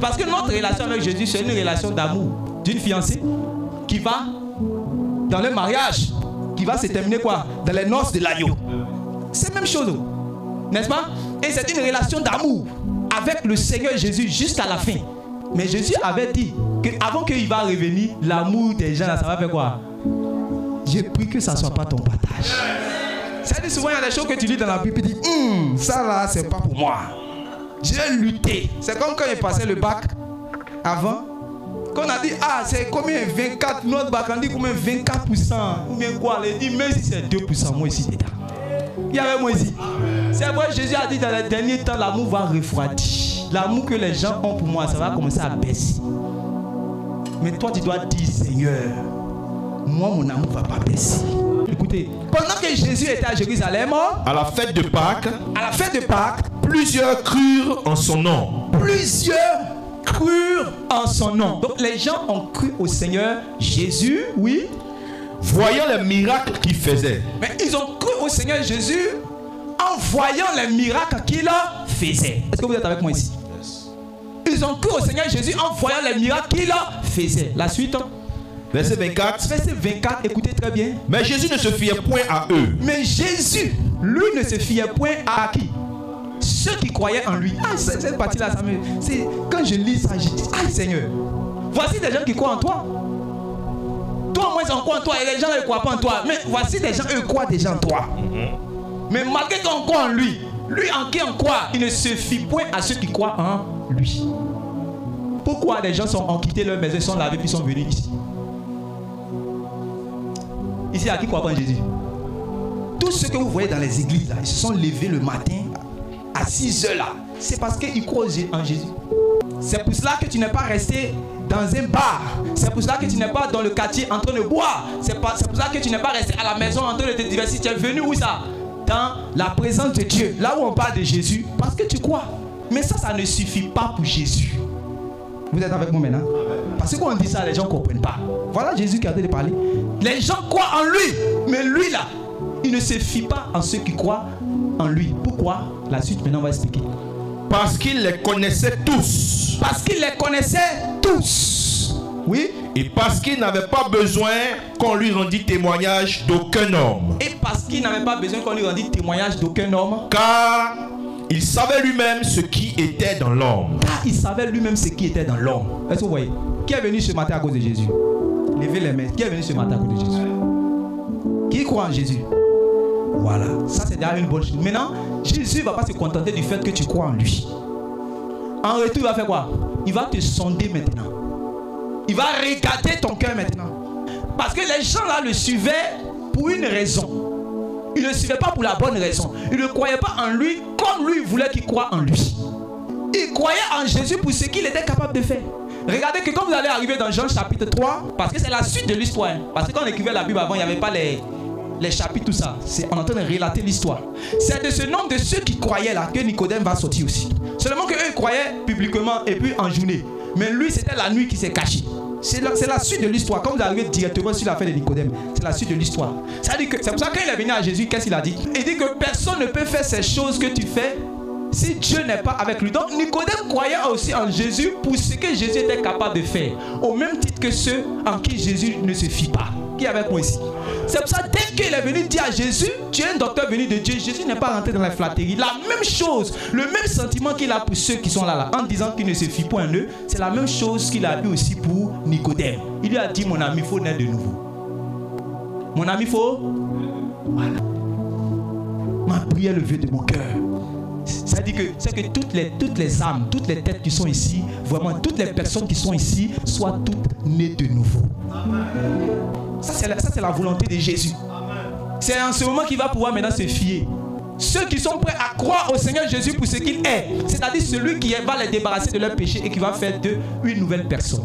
Parce que notre relation avec Jésus, c'est une relation d'amour d'une fiancée qui va dans le mariage, qui va se terminer quoi? Dans les noces de l'agneau. C'est la même chose, n'est-ce pas? Et c'est une relation d'amour avec le Seigneur Jésus jusqu'à la fin. Mais Jésus avait dit qu'avant qu'il va revenir, l'amour des gens, là, ça va faire quoi? J'ai pris que ça ne soit pas ton partage. C'est-à-dire souvent, il y a des choses que tu lis dans la Bible et tu dis, ça là, c'est pas pour moi. J'ai lutté. C'est comme quand il passait le bac avant. Quand on a dit, c'est combien 24, notre bac, on dit combien 24%. Ou bien quoi? Il dit, même si c'est 2%, moi ici dedans. Il y avait moi ici. C'est vrai, Jésus a dit dans les derniers temps, l'amour va refroidir. L'amour que les gens ont pour moi, ça va commencer à baisser. Mais toi, tu dois dire, Seigneur, moi, mon amour ne va pas baisser. Écoutez, pendant que Jésus était à Jérusalem, à la fête de Pâques, plusieurs crurent en son nom. Plusieurs crurent en son nom. Donc les gens ont cru au Seigneur Jésus, oui. Voyant les miracles qu'il faisait. Mais ils ont cru au Seigneur Jésus en voyant les miracles qu'il faisait. Est-ce que vous êtes avec moi ici? Ils ont cru au Seigneur Jésus en voyant les miracles qu'il faisait. La suite. Verset 24. Verset 24, écoutez très bien. Mais Jésus ne se fiait point à eux. Mais Jésus, lui, ne se fiait point à qui? Ceux qui croyaient en lui. Cette partie-là, quand je lis ça, je dis, Seigneur, voici des gens qui croient en toi. Toi, moi, on croit en toi et les gens ne croient pas en toi. Mais voici des gens, eux, croient déjà en toi. Mais malgré qu'on croit en lui, lui en qui on croit, il ne se fie point à ceux qui croient en lui. Pourquoi des gens ont quitté leur maison, sont lavés puis sont venus ici? Ici, à qui croit pas en Jésus? Tous ceux que vous voyez dans les églises, là, ils se sont levés le matin à 6 heures là. C'est parce qu'ils croient en Jésus. C'est pour cela que tu n'es pas resté dans un bar. C'est pour cela que tu n'es pas dans le quartier en train de boire. C'est pour cela que tu n'es pas resté à la maison en train de te divertir. Tu es venu où ça? Dans la présence de Dieu. Là où on parle de Jésus. Parce que tu crois. Mais ça ne suffit pas pour Jésus. Vous êtes avec moi maintenant? Parce que quand on dit ça, les gens ne comprennent pas. Voilà Jésus qui a de parler. Les gens croient en lui. Mais lui là, il ne se fie pas en ceux qui croient en lui. Pourquoi? La suite maintenant on va expliquer. Parce qu'il les connaissait tous. Parce qu'il les connaissait tous. Oui. Et parce qu'il n'avait pas besoin qu'on lui rendît témoignage d'aucun homme. Et parce qu'il n'avait pas besoin qu'on lui rendît témoignage d'aucun homme. Car il savait lui-même ce qui était dans l'homme. Car il savait lui-même ce qui était dans l'homme. Est-ce que vous voyez? Qui est venu ce matin à cause de Jésus? Levez les mains. Qui est venu ce matin à cause de Jésus? Qui croit en Jésus? Voilà, ça c'est déjà une bonne chose. Maintenant, Jésus ne va pas se contenter du fait que tu crois en lui. En retour, il va faire quoi? Il va te sonder maintenant. Il va regarder ton cœur maintenant. Parce que les gens là le suivaient pour une raison. Ils ne le suivaient pas pour la bonne raison. Ils ne croyaient pas en lui comme lui voulait qu'ils croient en lui. Ils croyaient en Jésus pour ce qu'il était capable de faire. Regardez que quand vous allez arriver dans Jean chapitre 3, parce que c'est la suite de l'histoire. Parce que quand on écrivait la Bible avant, il n'y avait pas les chapitres, tout ça. On est en train de relater l'histoire. C'est de ce nombre de ceux qui croyaient là que Nicodème va sortir aussi. Seulement qu'eux croyaient publiquement et puis en journée. Mais lui, c'était la nuit qui s'est caché. C'est la suite de l'histoire. Quand vous arrivez directement sur l'affaire de Nicodème, c'est la suite de l'histoire. C'est pour ça que quand il est venu à Jésus, qu'est-ce qu'il a dit? Il dit que personne ne peut faire ces choses que tu fais si Dieu n'est pas avec lui. Donc Nicodème croyait aussi en Jésus pour ce que Jésus était capable de faire. Au même titre que ceux en qui Jésus ne se fie pas. Qui est avec moi ici? C'est pour ça que dès qu'il est venu dire à Jésus, tu es un docteur venu de Dieu, Jésus n'est pas rentré dans la flatterie. La même chose, le même sentiment qu'il a pour ceux qui sont là, en disant qu'il ne se fie pas en eux, c'est la même chose qu'il a eu aussi pour Nicodème. Il lui a dit, mon ami, il faut naître de nouveau. Mon ami, il faut... Voilà. Ma prière levée de mon cœur. C'est-à-dire que c'est que toutes les âmes, toutes les têtes qui sont ici, vraiment toutes les personnes qui sont ici, soient toutes nées de nouveau. Amen. Ça c'est la volonté de Jésus. C'est en ce moment qu'il va pouvoir maintenant se fier. Ceux qui sont prêts à croire au Seigneur Jésus pour ce qu'il est, c'est-à-dire celui qui va les débarrasser de leurs péchés et qui va faire d'eux une nouvelle personne.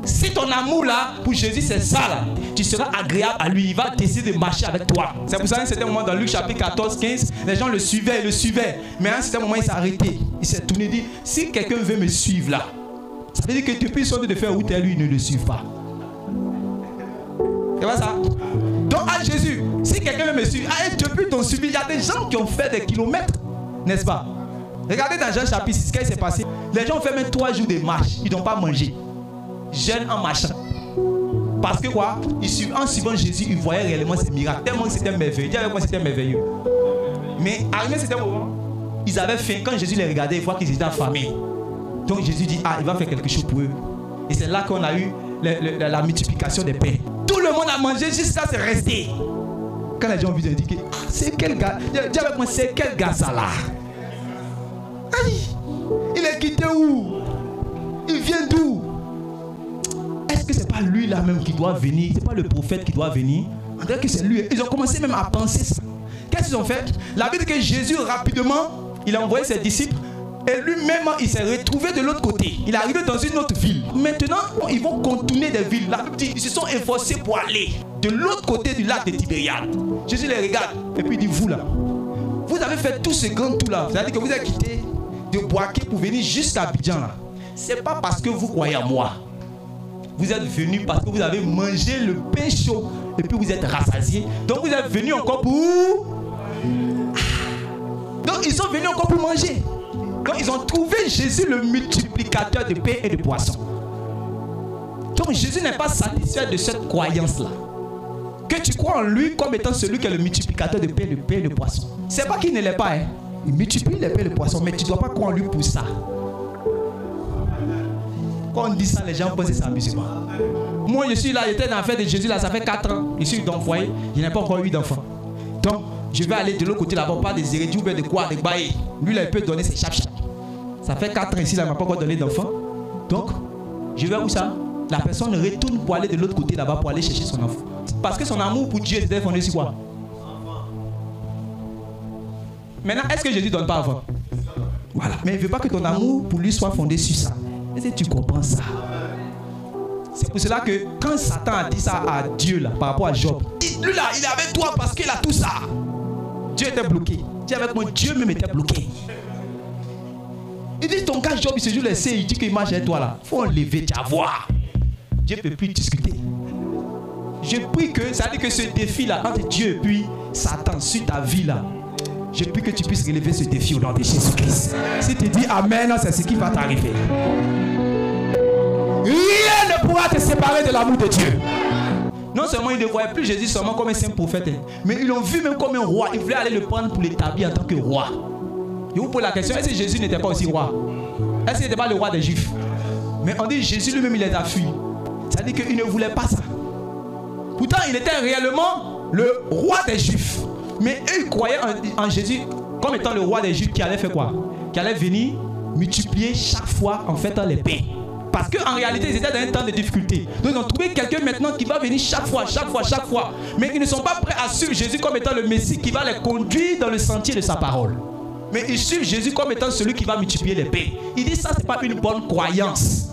Si ton amour là pour Jésus c'est ça là, tu seras agréable à lui, il va décider de marcher avec toi. C'est pour ça qu'à un certain moment dans Luc chapitre 14, 15, les gens le suivaient. Mais à un certain moment il s'est arrêté. Il s'est tourné et dit, si quelqu'un veut me suivre là, ça veut dire que depuis ils sont de faire route et lui, ils ne le suivent pas. C'est pas ça? Donc à Jésus, si quelqu'un veut me suivre, depuis ton suivi, il y a des gens qui ont fait des kilomètres, n'est-ce pas? Regardez dans Jean chapitre 6, ce qui s'est passé. Les gens ont fait même 3 jours de marche. Ils n'ont pas mangé. Jeûne en marchant. Parce que quoi? En suivant Jésus, ils voyaient réellement ces miracles. Tellement que c'était merveilleux. Dis avec moi, c'était merveilleux. Mais arrivé cet moment, ils avaient faim. Quand Jésus les regardait, ils voient qu'ils étaient affamés. Donc Jésus dit, ah, il va faire quelque chose pour eux. Et c'est là qu'on a eu la multiplication des pains. Tout le monde a mangé, juste ça, c'est resté. Quand les gens ont vu, ils ont dit, ah, c'est quel gars? Dis avec moi, c'est quel gars ça là? Aïe, il est quitté où? Il vient d'où? Est-ce que c'est pas lui là même qui doit venir? C'est pas le prophète qui doit venir? On dirait que c'est lui. Ils ont commencé même à penser ça. Qu'est-ce qu'ils ont fait? La Bible dit que Jésus rapidement, il a envoyé ses disciples et lui-même il s'est retrouvé de l'autre côté. Il est arrivé dans une autre ville. Maintenant, ils vont contourner des villes. La Bible dit ils se sont efforcés pour aller de l'autre côté du lac de Tibériade. Jésus les regarde et puis il dit vous là, vous avez fait tout ce grand tout là. C'est-à-dire que vous avez quitté de Boaké pour venir jusqu'à Abidjan là. C'est pas parce que vous croyez en moi. Vous êtes venus parce que vous avez mangé le pain chaud et puis vous êtes rassasiés. Donc vous êtes venus encore pour... Donc ils sont venus encore pour manger. Donc ils ont trouvé Jésus le multiplicateur de pain et de poissons. Donc Jésus n'est pas satisfait de cette croyance-là. Que tu crois en lui comme étant celui qui est le multiplicateur de pain et de poissons. C'est pas qu'il ne l'est pas. Hein. Il multiplie les pains et les poissons, mais tu ne dois pas croire en lui pour ça. Quand on dit ça, les gens pensent que c'est amusement. Moi, je suis là, j'étais dans l'affaire de Jésus, là, ça fait 4 ans. Je suis dans le foyer, je n'ai pas encore eu d'enfant. Donc, je vais aller de l'autre côté là-bas, pas des hérédits ou bien de quoi, de bailler. Lui, là, il peut donner ses chap-chap. Ça fait 4 ans ici, là, il ne m'a pas encore donné d'enfant. Donc, je vais où ça? La personne retourne pour aller de l'autre côté là-bas, pour aller chercher son enfant. Parce que son amour pour Dieu était fondé sur quoi? Maintenant, est-ce que Jésus ne donne pas avant? Voilà. Mais il ne veut pas que ton amour pour lui soit fondé sur ça. Est-ce que tu comprends ça? C'est pour cela que quand Satan a dit ça à Dieu là, par rapport à Job, lui là, il est avec toi parce qu'il a tout ça. Dieu était bloqué. Dis avec moi, Dieu même était bloqué. Il dit ton gars Job, il se joue les seins, il dit qu'il marche avec toi là. Il faut enlever, tu vas voir. Dieu ne peut plus discuter. Je prie que, ça veut dire que ce défi là, entre Dieu et puis Satan sur ta vie là, je prie que tu puisses relever ce défi au nom de Jésus-Christ. Si tu dis Amen, c'est ce qui va t'arriver. Rien ne pourra te séparer de l'amour de Dieu. Non seulement ils ne voyaient plus Jésus seulement comme un saint prophète, mais ils l'ont vu même comme un roi. Ils voulaient aller le prendre pour l'établir en tant que roi. Je vous pose la question, est-ce que Jésus n'était pas aussi roi? Est-ce qu'il n'était pas le roi des Juifs? Mais on dit Jésus lui-même il les a fui. Ça veut dire qu'il ne voulait pas ça. Pourtant il était réellement le roi des Juifs. Mais eux ils croyaient en Jésus comme étant le roi des Juifs qui allait faire quoi? Qui allait venir multiplier chaque fois en fait les pains. Parce qu'en réalité, ils étaient dans un temps de difficulté. Donc ils ont trouvé quelqu'un maintenant qui va venir chaque fois. Mais ils ne sont pas prêts à suivre Jésus comme étant le Messie qui va les conduire dans le sentier de sa parole. Mais ils suivent Jésus comme étant celui qui va multiplier les pains. Ils disent ça, c'est pas une bonne croyance.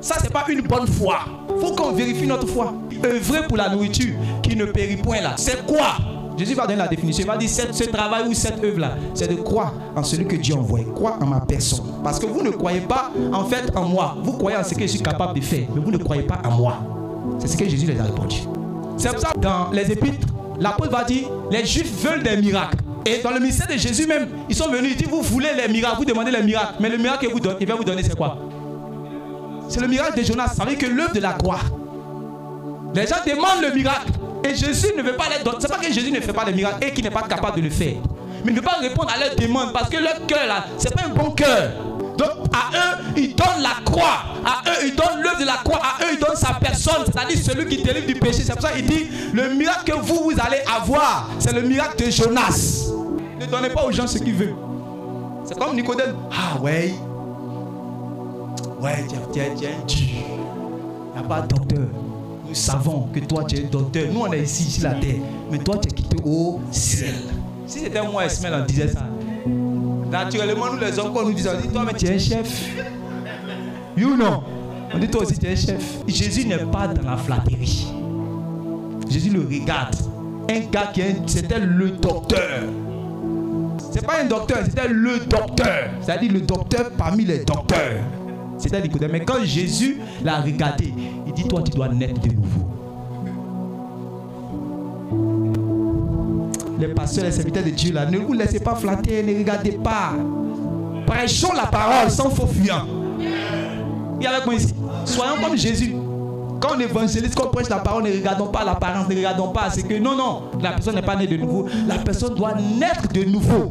Ça, c'est pas une bonne foi. Il faut qu'on vérifie notre foi. Œuvrer pour la nourriture qui ne périt point là. C'est quoi? Jésus va donner la définition. Il va dire ce travail ou cette œuvre-là, c'est de croire en celui que Dieu envoie. Croire en ma personne. Parce que vous ne croyez pas en fait en moi. Vous croyez en ce que je suis capable de faire. Mais vous ne croyez pas en moi. C'est ce que Jésus les a répondu. C'est pour ça que dans les épîtres, l'apôtre va dire les Juifs veulent des miracles. Et dans le ministère de Jésus même, ils sont venus, ils disent vous voulez les miracles, vous demandez les miracles. Mais le miracle qu'il va vous donner, c'est quoi? C'est le miracle de Jonas. Ça veut dire que l'œuvre de la croix. Les gens demandent le miracle. Et Jésus ne veut pas les donner. C'est pas que Jésus ne fait pas les miracles et qu'il n'est pas capable de le faire. Mais il ne veut pas répondre à leurs demandes parce que leur cœur là, c'est pas un bon cœur. Donc à eux, il donne la croix. À eux, il donne l'œuvre de la croix. À eux, il donne sa personne. C'est-à-dire celui qui délivre du péché. C'est pour ça qu'il dit, le miracle que vous allez avoir, c'est le miracle de Jonas. Ne donnez pas aux gens ce qu'ils veulent. C'est comme Nicodème. Ah ouais. Ouais, tu es un Dieu. Il n'y a pas de docteur. Nous savons que toi tu es docteur. Nous on est ici sur la terre. Mais toi tu es quitté au ciel. Si c'était moi Ismaël on disait ça. Naturellement nous les hommes quand nous disons, on dit toi mais tu es un chef. You know. On dit toi aussi tu es un chef. Jésus n'est pas dans la flatterie. Jésus le regarde. Un gars qui c'était le docteur. C'est pas un docteur, c'était le docteur. C'est-à-dire le docteur parmi les docteurs. C'était Nicodème. Mais quand Jésus l'a regardé, il dit toi tu dois naître de nouveau. Les pasteurs, les serviteurs de Dieu là, ne vous laissez pas flatter, ne regardez pas. prêchons la parole sans faux fuyant. Et avec moi ici, soyons comme Jésus. Quand on évangélise, quand on prêche la parole, ne regardons pas l'apparence, ne regardons pas ce que... Non, la personne n'est pas née de nouveau. La personne doit naître de nouveau.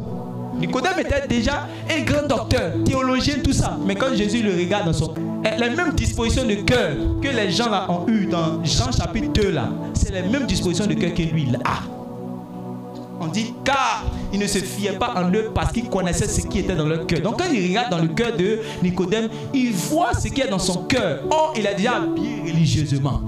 Nicodème était déjà un grand docteur, théologien, tout ça. Mais quand Jésus le regarde dans son... Les mêmes dispositions de cœur que les gens là ont eu dans Jean chapitre 2 là, c'est les mêmes dispositions de cœur que lui il a. On dit car il ne se fiait pas en eux parce qu'il connaissait ce qui était dans leur cœur. Donc quand il regarde dans le cœur de Nicodème, il voit ce qui est dans son cœur. Or il est déjà habillé religieusement.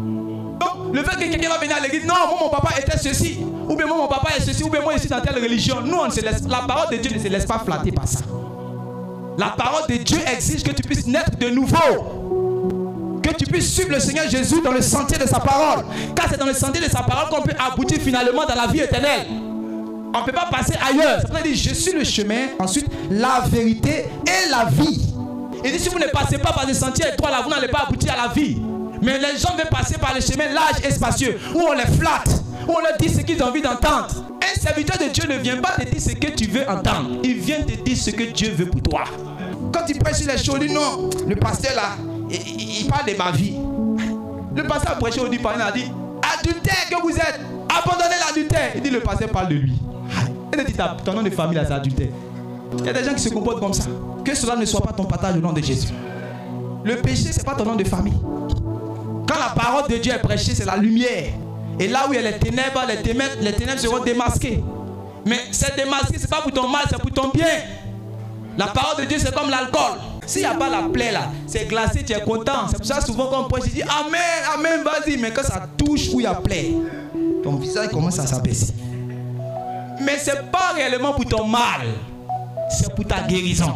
Donc le fait que quelqu'un va venir à l'église, non, moi mon papa était ceci, ou bien moi mon papa est ceci, ou bien moi je suis dans telle religion. Nous on ne se laisse, la parole de Dieu ne se laisse pas flatter par ça. La parole de Dieu exige que tu puisses naître de nouveau. Que tu puisses suivre le Seigneur Jésus dans le sentier de sa parole. Car c'est dans le sentier de sa parole qu'on peut aboutir finalement dans la vie éternelle. On ne peut pas passer ailleurs. C'est pour ça qu'il dit, je suis le chemin, ensuite la vérité et la vie. Il dit, si vous ne passez pas par le sentier étroit là, vous n'allez pas aboutir à la vie. Mais les gens veulent passer par le chemin large et spacieux, où on les flatte, où on leur dit ce qu'ils ont envie d'entendre. Un serviteur de Dieu ne vient pas te dire ce que tu veux entendre. Il vient te dire ce que Dieu veut pour toi. Quand il prêche sur les choses, il dit non, le pasteur là, il parle de ma vie. Le pasteur a prêché au dit, il a dit, adultère que vous êtes, abandonnez l'adultère. Il dit, le pasteur parle de lui. Il dit, ton nom de famille là, c'est adultère. Il y a des gens qui se comportent comme ça. Que cela ne soit pas ton partage au nom de Jésus. Le péché, ce n'est pas ton nom de famille. Quand la parole de Dieu est prêchée, c'est la lumière. Et là où il y a les ténèbres seront démasquées. Mais c'est démasqué, ce n'est pas pour ton mal, c'est pour ton bien. La parole de Dieu, c'est comme l'alcool. S'il n'y a pas la plaie là, c'est glacé, tu es content. C'est pour ça souvent quand on prêche, il dit Amen, Amen, vas-y. Mais quand ça touche où il y a plaie, ton visage commence à s'abaisser. Mais ce n'est pas réellement pour ton mal, c'est pour ta guérison.